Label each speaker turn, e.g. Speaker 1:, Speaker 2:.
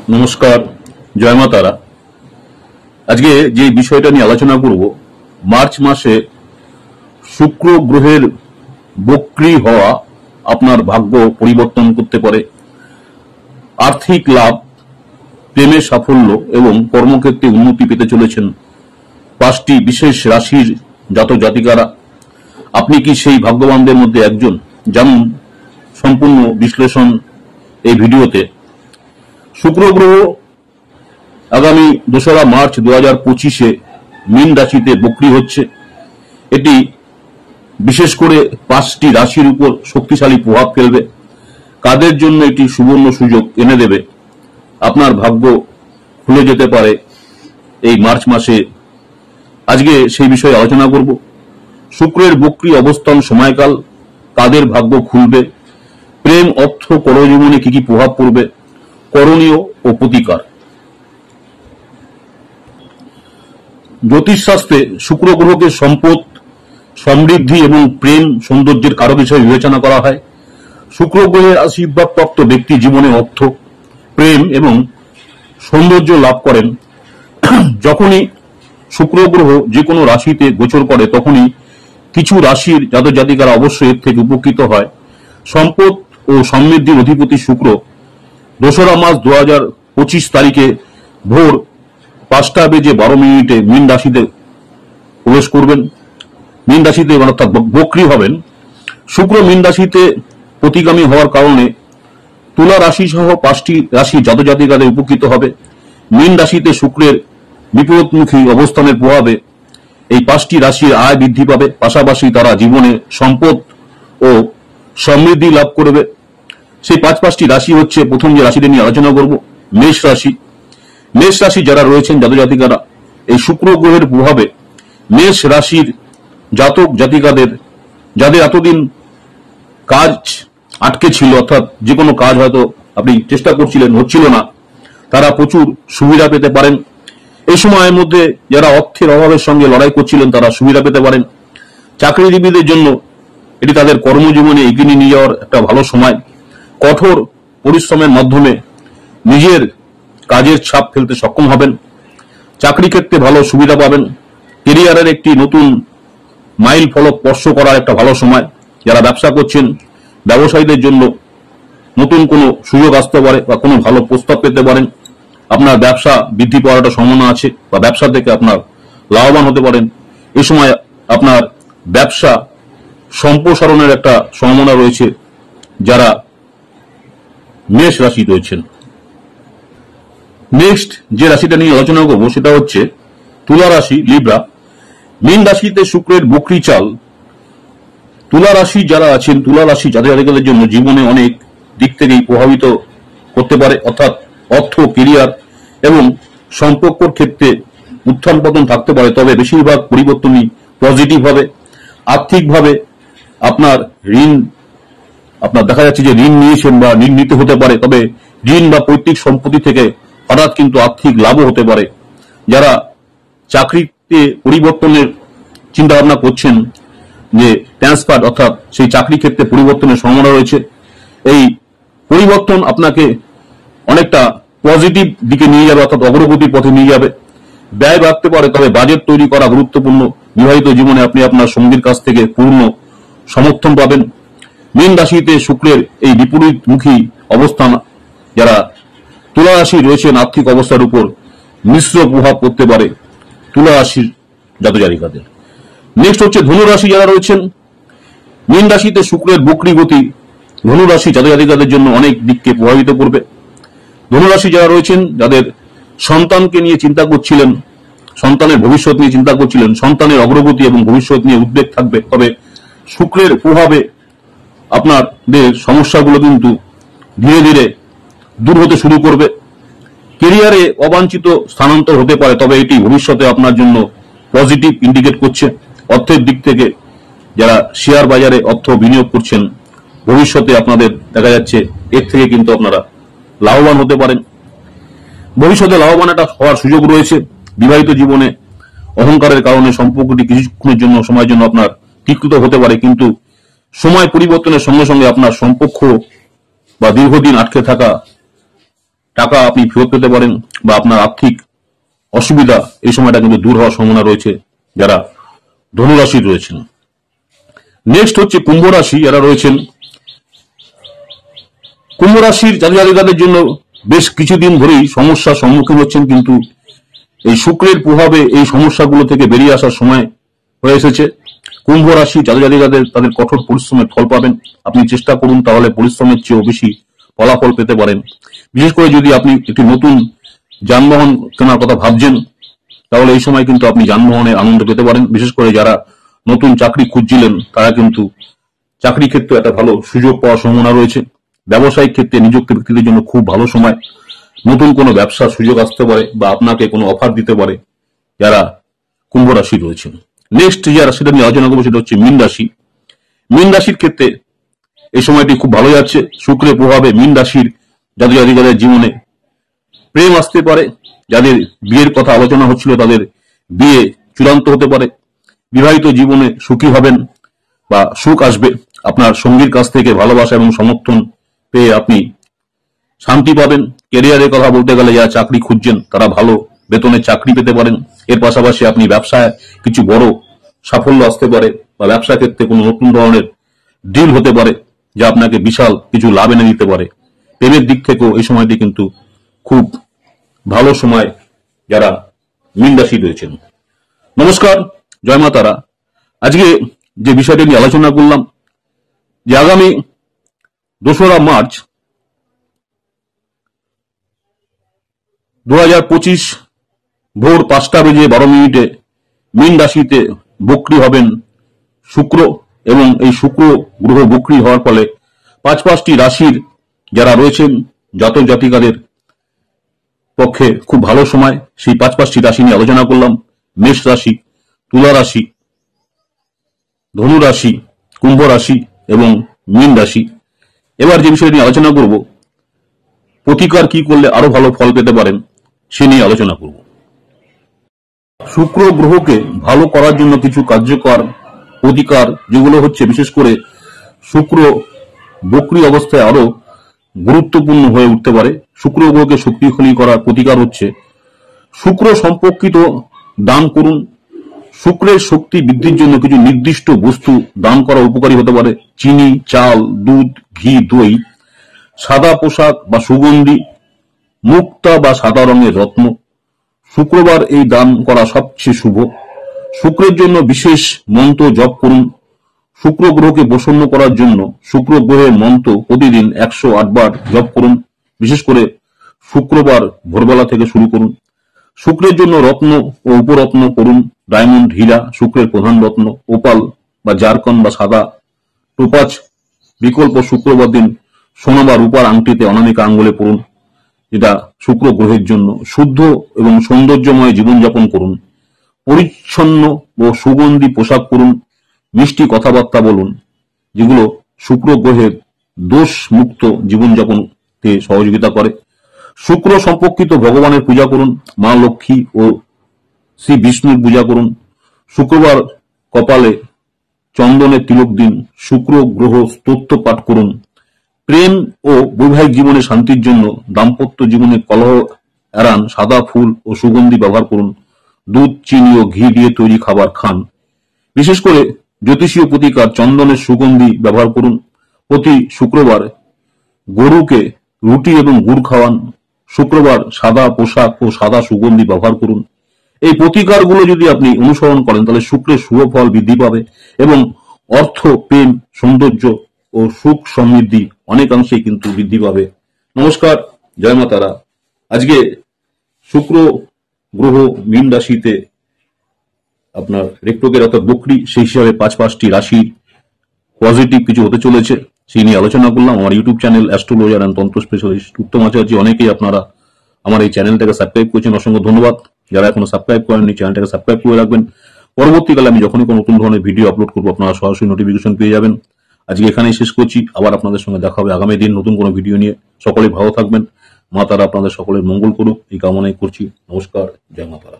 Speaker 1: নমস্কার, জয় মা তারা। আজকে যে বিষয়টা নিয়ে আলোচনা করব, মার্চ মাসে শুক্র গ্রহের বক্রী হওয়া আপনার ভাগ্য পরিবর্তন করতে পারে। আর্থিক লাভ, প্রেমে সাফল্য এবং কর্মক্ষেত্রে উন্নতি পেতে চলেছেন 5টি বিশেষ রাশির জাতক জাতিকারা। আপনি কি সেই ভাগ্যবানদের মধ্যে একজন? জানুন সম্পূর্ণ বিশ্লেষণ এই ভিডিওতে। শুক্র গ্রহ আগামী 2রা মার্চ 2025-এ মীন রাশিতে বক্রী হচ্ছে। এটি বিশেষ করে 5টি রাশির উপর শক্তিশালী প্রভাব ফেলবে। কাদের জন্য এটি সুবর্ণ সুযোগ এনে দেবে, আপনার ভাগ্য খুলে যেতে পারে এই মার্চ মাসে। আজকে সেই বিষয়ে আলোচনা করব। শুক্রের বক্রী অবস্থান সময়কাল, কাদের ভাগ্য খুলবে, প্রেম, অর্থ, কর্মজীবনে কি কি প্রভাব পড়বে, করণীয় ও প্রতিকার। জ্যোতিষশাস্ত্রে শুক্র গ্রহকে সম্পদ, সমৃদ্ধি এবং প্রেম সৌন্দর্যের কারক হিসেবে বিবেচনা করা হয়। শুক্র গ্রহের আশীর্বাদপ্রাপ্ত ব্যক্তি জীবনে অর্থ, প্রেম এবং সৌন্দর্য লাভ করেন। যখনই শুক্র গ্রহ যে কোনো রাশিতে গোচর করে তখনই কিছু রাশির জাতক জাতিকারা অবশ্যই এর থেকে উপকৃত হয়। সম্পদ ও সমৃদ্ধির অধিপতি শুক্র 2রা মার্চ 2025 তারিখে ভোর 5:12 মীন রাশিতে প্রবেশ করবেন। মীন রাশিতে অর্থাৎ বক্রী হবেন। শুক্র মীন রাশিতে প্রতিগামী হওয়ার কারণে তুলা রাশি সহ 5টি রাশি জাতক জাতিকাদের উপকৃত হবে। মীন রাশিতে শুক্রের বিপরীতমুখী অবস্থানের প্রভাবে এই 5টি রাশির আয় বৃদ্ধি পাবে, পাশাপাশি তারা জীবনে সম্পদ ও সমৃদ্ধি লাভ করবে। সেই 5টি রাশি হচ্ছে, প্রথম যে রাশিটা নিয়ে আলোচনা করব, মেষ রাশি। মেষ রাশি যারা রয়েছেন জাতক জাতিকারা, এই শুক্র গ্রহের প্রভাবে মেষ রাশির জাতক জাতিকাদের, যাদের এতদিন কাজ আটকে ছিল, অর্থাৎ যে কোনো কাজ হয়তো আপনি চেষ্টা করছিলেন, হচ্ছিল না, তারা প্রচুর সুবিধা পেতে পারেন। এই সময়ের মধ্যে যারা অর্থের অভাবের সঙ্গে লড়াই করছিলেন তারা সুবিধা পেতে পারেন। চাকরিজীবীদের জন্য এটি তাদের কর্মজীবনে এগিয়ে নিয়ে যাওয়ার একটা ভালো সময়। কঠোর পরিশ্রমের মাধ্যমে নিজের কাজের ছাপ ফেলতে সক্ষম হবেন। চাকরি ক্ষেত্রে ভালো সুবিধা পাবেন। কেরিয়ারের একটি নতুন মাইল ফলক স্পর্শ করার একটা ভালো সময়। যারা ব্যবসা করছেন, ব্যবসায়ীদের জন্য নতুন কোনো সুযোগ আসতে পারে বা কোনো ভালো প্রস্তাব পেতে পারেন। আপনার ব্যবসা বৃদ্ধি পাওয়ার একটা সম্ভাবনা আছে বা ব্যবসা থেকে আপনার লাভবান হতে পারেন। এই সময় আপনার ব্যবসা সম্প্রসারণের একটা সম্ভাবনা রয়েছে যারা মেষ রাশি রয়েছেন। নেক্সট যে রাশিটা নিয়ে আলোচনা করবো সেটা হচ্ছে তুলা রাশি, লিব্রা। মীন রাশিতে শুক্রের বক্রী চাল। তুলা রাশি যারা আছেন, তুলা রাশি জাতক জাতিকাদের জন্য জীবনে অনেক দিক থেকেই প্রভাবিত করতে পারে, অর্থাৎ অর্থ, কেরিয়ার এবং সম্পর্কর ক্ষেত্রে উত্থান পতন থাকতে পারে, তবে বেশিরভাগ পরিবর্তনই পজিটিভ হবে। আর্থিকভাবে আপনার ঋণ, আপনার দেখা যাচ্ছে যে ঋণ নিয়েছেন বা ঋণ নিতে হতে পারে, তবে ঋণ বা পৈতৃক সম্পত্তি থেকে হঠাৎ কিন্তু আর্থিক লাভও হতে পারে। যারা চাকরিতে পরিবর্তনের চিন্তা ভাবনা করছেন, যে ট্রান্সফার অর্থাৎ সেই চাকরি ক্ষেত্রে পরিবর্তনের সম্ভাবনা রয়েছে, এই পরিবর্তন আপনাকে অনেকটা পজিটিভ দিকে নিয়ে যাবে, অর্থাৎ অগ্রগতির পথে নিয়ে যাবে। ব্যয় বাড়তে পারে, তবে বাজেট তৈরি করা গুরুত্বপূর্ণ। বিবাহিত জীবনে আপনি আপনার সঙ্গীর কাছ থেকে পূর্ণ সমর্থন পাবেন। মীন রাশিতে শুক্রের এই বিপরীতমুখী অবস্থান যারা তুলা রাশি রয়েছেন, আর্থিক অবস্থার উপর মিশ্র প্রভাব পড়তে পারে তুলা রাশির জাতক জাতিকাদের। নেক্সট হচ্ছে ধনু রাশি যারা রয়েছেন। মীন রাশিতে শুক্রের বক্রী গতি ধনু রাশি জাতক জাতিকাদের জন্য অনেক দিককে প্রভাবিত করবে। ধনু রাশি যারা রয়েছেন, যাদের সন্তানকে নিয়ে চিন্তা করছিলেন, সন্তানের ভবিষ্যৎ নিয়ে চিন্তা করছিলেন, সন্তানের অগ্রগতি এবং ভবিষ্যৎ নিয়ে উদ্বেগ থাকবে, তবে শুক্রের প্রভাবে আপনাদের সমস্যাগুলো কিন্তু ধীরে ধীরে দূর হতে শুরু করবে। কেরিয়ারে অবাঞ্ছিত স্থানান্তর হতে পারে, তবে এটি ভবিষ্যতে আপনার জন্য পজিটিভ ইন্ডিকেট করছে। অর্থের দিক থেকে যারা শেয়ার বাজারে অর্থ বিনিয়োগ করছেন, ভবিষ্যতে আপনাদের দেখা যাচ্ছে এর থেকে কিন্তু আপনারা লাভবান হতে পারেন। ভবিষ্যতে লাভবান একটা হওয়ার সুযোগ রয়েছে। বিবাহিত জীবনে অহংকারের কারণে সম্পর্কটি কিছুক্ষণের জন্য, সময়ের জন্য আপনার তিক্ত হতে পারে, কিন্তু সময় পরিবর্তনের সঙ্গে সঙ্গে আপনার সম্পর্ক বা দীর্ঘদিন আটকে থাকা টাকা আপনি ফেরত পেতে পারেন, বা আপনার আর্থিক অসুবিধা এই সময়টা কিন্তু দূর হওয়ার সম্ভাবনা রয়েছে যারা ধনুরাশি রয়েছেন। নেক্সট হচ্ছে কুম্ভ রাশি। যারা রয়েছেন কুম্ভ রাশির জাতক-জাতিকাদের জন্য বেশ কিছুদিন ধরেই সমস্যার সম্মুখীন হচ্ছেন, কিন্তু এই শুক্রের প্রভাবে এই সমস্যাগুলো থেকে বেরিয়ে আসার সময় হয়ে এসেছে। কুম্ভ রাশি জাতক-জাতিকাদের তাদের কঠোর পরিশ্রমের ফল পাবেন। আপনি চেষ্টা করুন, তাহলে পরিশ্রমের চেয়েও বেশি ফলাফল পেতে পারেন। বিশেষ করে যদি আপনি একটি নতুন যানবাহন কেনার কথা ভাবছেন, তাহলে এই সময় কিন্তু আপনি যানবাহনের আনন্দ পেতে পারেন। বিশেষ করে যারা নতুন চাকরি খুঁজছিলেন, তারা কিন্তু চাকরি ক্ষেত্রে একটা ভালো সুযোগ পাওয়ার সম্ভাবনা রয়েছে। ব্যবসায়িক ক্ষেত্রে নিযুক্ত ব্যক্তিদের জন্য খুব ভালো সময়। নতুন কোনো ব্যবসার সুযোগ আসতে পারে, বা আপনাকে কোনো অফার দিতে পারে যারা কুম্ভ রাশি রয়েছেন। নেক্সট যে রাশিটা নিয়ে আলোচনা করবো সেটা হচ্ছে মীন রাশি। মীন রাশির ক্ষেত্রে এই সময়টি খুব ভালো যাচ্ছে। শুক্রের প্রভাবে মীন রাশির জাতক-জাতিকাদের জীবনে প্রেম আসতে পারে। যাদের বিয়ের কথা আলোচনা হচ্ছিল, তাদের বিয়ে চূড়ান্ত হতে পারে। বিবাহিত জীবনে সুখী হবেন বা সুখ আসবে। আপনার সঙ্গীর কাছ থেকে ভালোবাসা এবং সমর্থন পেয়ে আপনি শান্তি পাবেন। ক্যারিয়ারের কথা বলতে গেলে যারা চাকরি খুঁজছেন, তারা ভালো বেতনের চাকরি পেতে পারেন। এর পাশাপাশি আপনি ব্যবসায় কিছু বড় সাফল্য আসতে পারে, বা ব্যবসা ক্ষেত্রে কোনো নতুন ধরনের ডিল হতে পারে যা আপনাকে বিশাল কিছু লাভ এনে দিতে পারে। প্রেমের দিক থেকেও এই সময়টি কিন্তু খুব ভালো সময় যারা মীন রাশি রয়েছেন। নমস্কার, জয় মা তারা। আজকে যে বিষয়টি নিয়ে আলোচনা করলাম, যে আগামী 2রা মার্চ 2025 ভোর 5:12 মীন রাশিতে বক্রী হবেন শুক্র, এবং এই শুক্র গ্রহ বক্রী হওয়ার ফলে পাঁচটি রাশির যারা রয়েছেন জাতক জাতিকাদের পক্ষে খুব ভালো সময়। সেই পাঁচটি রাশি নিয়ে আলোচনা করলাম: মেষ রাশি, তুলা রাশি, ধনু রাশি, কুম্ভ রাশি এবং মীন রাশি। এবার যে বিষয় নিয়ে আলোচনা করব, প্রতিকার কি করলে আরো ভালো ফল পেতে পারেন সে নিয়ে আলোচনা করব। শুক্র গ্রহকে ভালো করার জন্য কিছু কার্যকর প্রতিকার, যেগুলো হচ্ছে বিশেষ করে শুক্র বক্রী অবস্থায় আরো গুরুত্বপূর্ণ হয়ে উঠতে পারে। শুক্র গ্রহকে শক্তিশালী করার প্রতিকার হচ্ছে শুক্র সম্পর্কিত দান করুন। শুক্রের শক্তি বৃদ্ধির জন্য কিছু নির্দিষ্ট বস্তু দান করা উপকারী হতে পারে: চিনি, চাল, দুধ, ঘি, দই, সাদা পোশাক বা সুগন্ধি, মুক্তা বা সাদা রঙের রত্ন। শুক্রবার এই দান করা সবচেয়ে শুভ। শুক্রের জন্য বিশেষ মন্ত্র জপ করুন। শুক্র গ্রহকে প্রসন্ন করার জন্য শুক্র গ্রহের মন্ত্র প্রতিদিন 108 বার জপ করুন। বিশেষ করে শুক্রবার ভোরবেলা থেকে শুরু করুন। শুক্রের জন্য রত্ন ও উপরত্ন করুন: ডায়মন্ড, হীরা শুক্রের প্রধান রত্ন, ওপাল বা জারকন বা সাদা টোপাজ। বিকল্প শুক্রবার দিন সোনা বা রূপার আংটিতে অনামিকা আঙ্গুলে পড়ুন, যেটা শুক্র গ্রহের জন্য। শুদ্ধ এবং সৌন্দর্যময় জীবনযাপন করুন। পরিচ্ছন্ন ও সুগন্ধি পোশাক পরুন। মিষ্টি কথাবার্তা বলুন, যেগুলো শুক্র গ্রহের দোষ মুক্ত জীবনযাপনকে সহযোগিতা করে। শুক্র সম্পর্কিত ভগবানের পূজা করুন। মা লক্ষ্মী ও শ্রী বিষ্ণুর পূজা করুন। শুক্রবার কপালে চন্দনের তিলক দিন। শুক্র গ্রহ স্তোত্র পাঠ করুন। প্রেম ও বৈবাহিক জীবনে শান্তির জন্য দাম্পত্য জীবনে কলহ এড়ান। সাদা ফুল ও সুগন্ধি ব্যবহার করুন। দুধ, চিনি ও ঘি দিয়ে তৈরি খাবার খান। বিশেষ করে জ্যোতিষীয় প্রতিকার চন্দনের সুগন্ধি ব্যবহার করুন। প্রতি শুক্রবার গরুকে রুটি এবং গুড় খাওয়ান। শুক্রবার সাদা পোশাক ও সাদা সুগন্ধি ব্যবহার করুন। এই প্রতিকারগুলো যদি আপনি অনুসরণ করেন, তাহলে শুক্রের শুভ ফল বৃদ্ধি পাবে এবং অর্থ, প্রেম, সৌন্দর্য ও সুখ সমৃদ্ধি অনেকাংশেই কিন্তু বৃদ্ধি পাবে। নমস্কার, জয় মা তারা। আজকে শুক্র গ্রহ মীন রাশিতে আপনার রেক্টোগের অর্থাৎ বকরি, সেই হিসাবে পাঁচটি রাশি পজিটিভ কিছু হতে চলেছে সেই নিয়ে আলোচনা করলাম। আমার ইউটিউব চ্যানেল অ্যাস্ট্রোলজার অ্যান্ড তন্ত্র স্পেশালিস্ট উত্তম আচার্য, অনেকেই আপনারা আমার এই চ্যানেলটাকে সাবস্ক্রাইব করেছেন, অসংখ্য ধন্যবাদ। যারা এখনো সাবস্ক্রাইব করেননি, চ্যানেলটাকে সাবস্ক্রাইব করে রাখবেন। পরবর্তীকালে আমি যখনই কোনো নতুন ধরনের ভিডিও আপলোড করবো, আপনারা সরাসরি নোটিফিকেশন পেয়ে যাবেন। আজকে এখানেই শেষ করছি। আবার আপনাদের সঙ্গে দেখা হবে আগামী দিন নতুন কোনো ভিডিও নিয়ে। সকলে ভালো থাকবেন। মা তারা আপনাদের সকলের মঙ্গল করুক, এই কামনাই করছি। নমস্কার, জয় মা তারা।